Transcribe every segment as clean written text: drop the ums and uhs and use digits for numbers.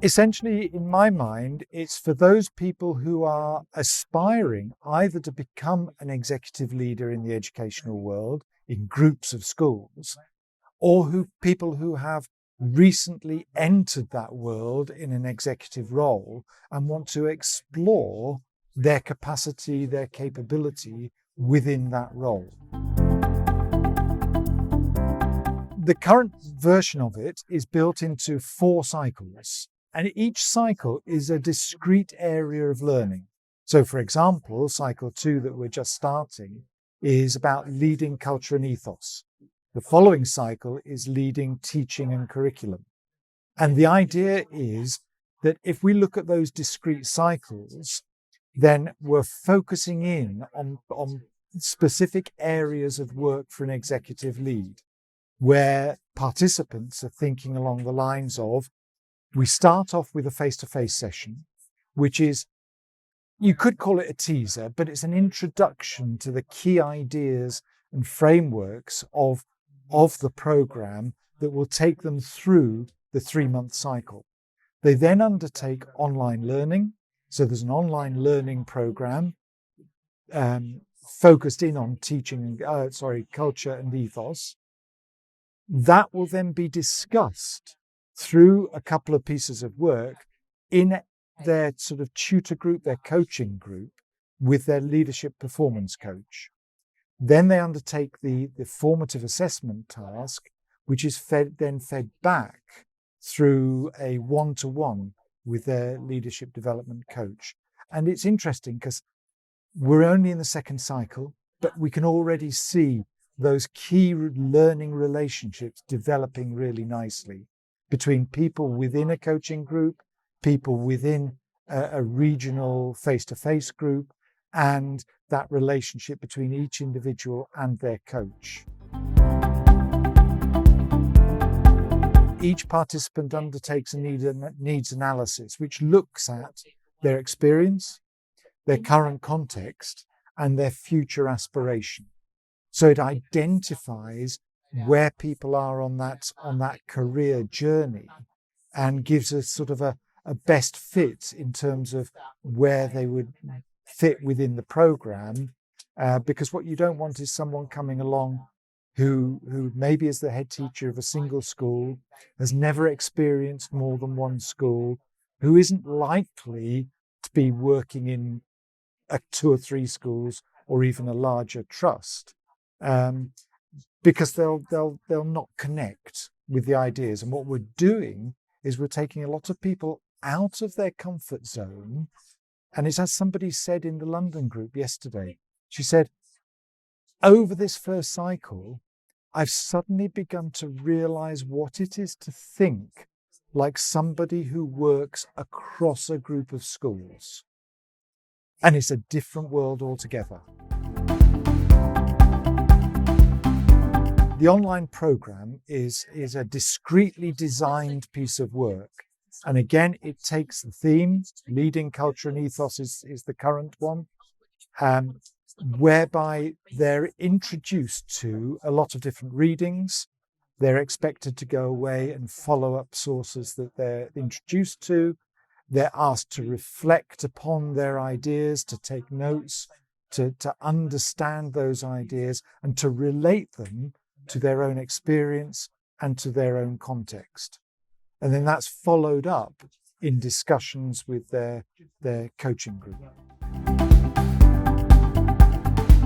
Essentially, in my mind, it's for those people who are aspiring either to become an executive leader in the educational world, in groups of schools, or people who have recently entered that world in an executive role and want to explore their capacity, their capability within that role. The current version of it is built into 4 cycles, and each cycle is a discrete area of learning. So, for example, cycle 2 that we're just starting is about leading culture and ethos. The following cycle is leading teaching and curriculum. And the idea is that if we look at those discrete cycles, then we're focusing in on specific areas of work for an executive lead, where participants are thinking along the lines of, we start off with a face-to-face session, which is, you could call it a teaser, but it's an introduction to the key ideas and frameworks of the program that will take them through the 3-month cycle. They then undertake online learning. So there's an online learning program focused in on teaching, culture and ethos. That will then be discussed through a couple of pieces of work in their sort of tutor group, their coaching group, with their leadership performance coach. Then they undertake the formative assessment task, which is fed back through a one-to-one with their leadership development coach. And it's interesting because we're only in the 2nd cycle, but we can already see those key learning relationships developing really nicely between people within a coaching group, people within a regional face-to-face group, and that relationship between each individual and their coach. Each participant undertakes a needs analysis, which looks at their experience, their current context, and their future aspiration. So it identifies where people are on that career journey and gives us sort of a best fit in terms of where they would fit within the program, because what you don't want is someone coming along who maybe is the head teacher of a single school, has never experienced more than one school, who isn't likely to be working in 2 or 3 schools or even a larger trust, because they'll not connect with the ideas. And what we're doing is we're taking a lot of people out of their comfort zone. And it's as somebody said in the London group yesterday. She said, over this first cycle, I've suddenly begun to realize what it is to think like somebody who works across a group of schools. And it's a different world altogether. The online program is a discreetly designed piece of work. And again, it takes the theme, leading culture and ethos is the current one, whereby they're introduced to a lot of different readings. They're expected to go away and follow up sources that they're introduced to. They're asked to reflect upon their ideas, to take notes, to understand those ideas and to relate them to their own experience and to their own context. And then that's followed up in discussions with their coaching group.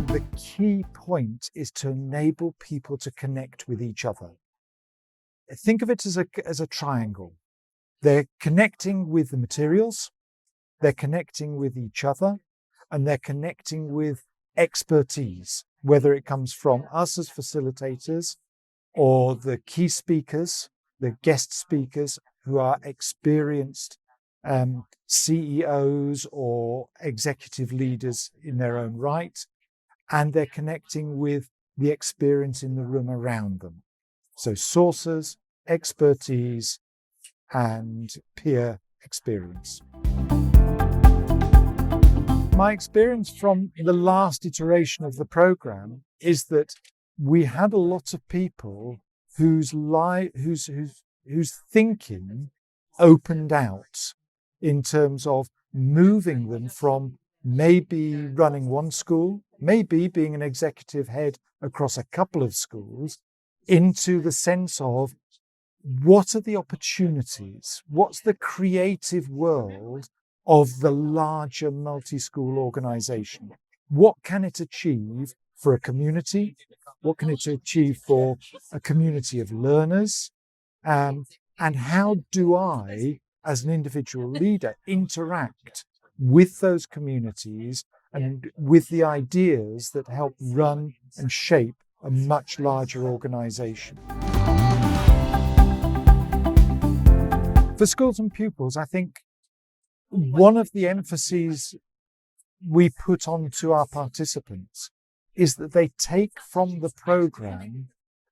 The key point is to enable people to connect with each other. Think of it as a triangle. They're connecting with the materials, they're connecting with each other, and they're connecting with expertise, whether it comes from us as facilitators or the key speakers, the guest speakers who are experienced CEOs or executive leaders in their own right, and they're connecting with the experience in the room around them. So sources, expertise, and peer experience. My experience from the last iteration of the program is that we had a lot of people whose thinking opened out in terms of moving them from maybe running one school, maybe being an executive head across a couple of schools, into the sense of what are the opportunities? What's the creative world of the larger multi-school organization? What can it achieve for a community? What can it achieve for a community of learners? And how do I, as an individual leader, interact with those communities and with the ideas that help run and shape a much larger organization? For schools and pupils, I think one of the emphases we put onto our participants is that they take from the program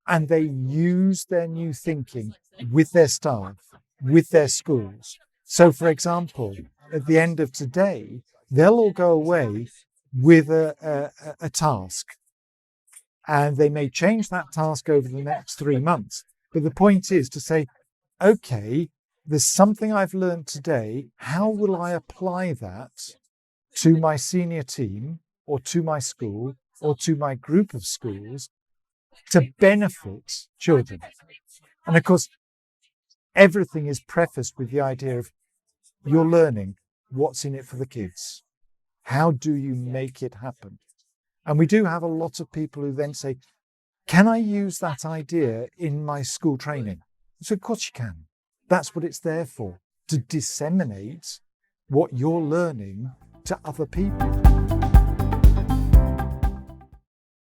and they use their new thinking with their staff, with their schools. So, for example, at the end of today, they'll all go away with a task, and they may change that task over the next 3 months. But the point is to say, okay, there's something I've learned today. How will I apply that to my senior team or to my school or to my group of schools to benefit children? And of course, everything is prefaced with the idea of you're learning, what's in it for the kids? How do you make it happen? And we do have a lot of people who then say, can I use that idea in my school training? So of course you can. That's what it's there for, to disseminate what you're learning to other people.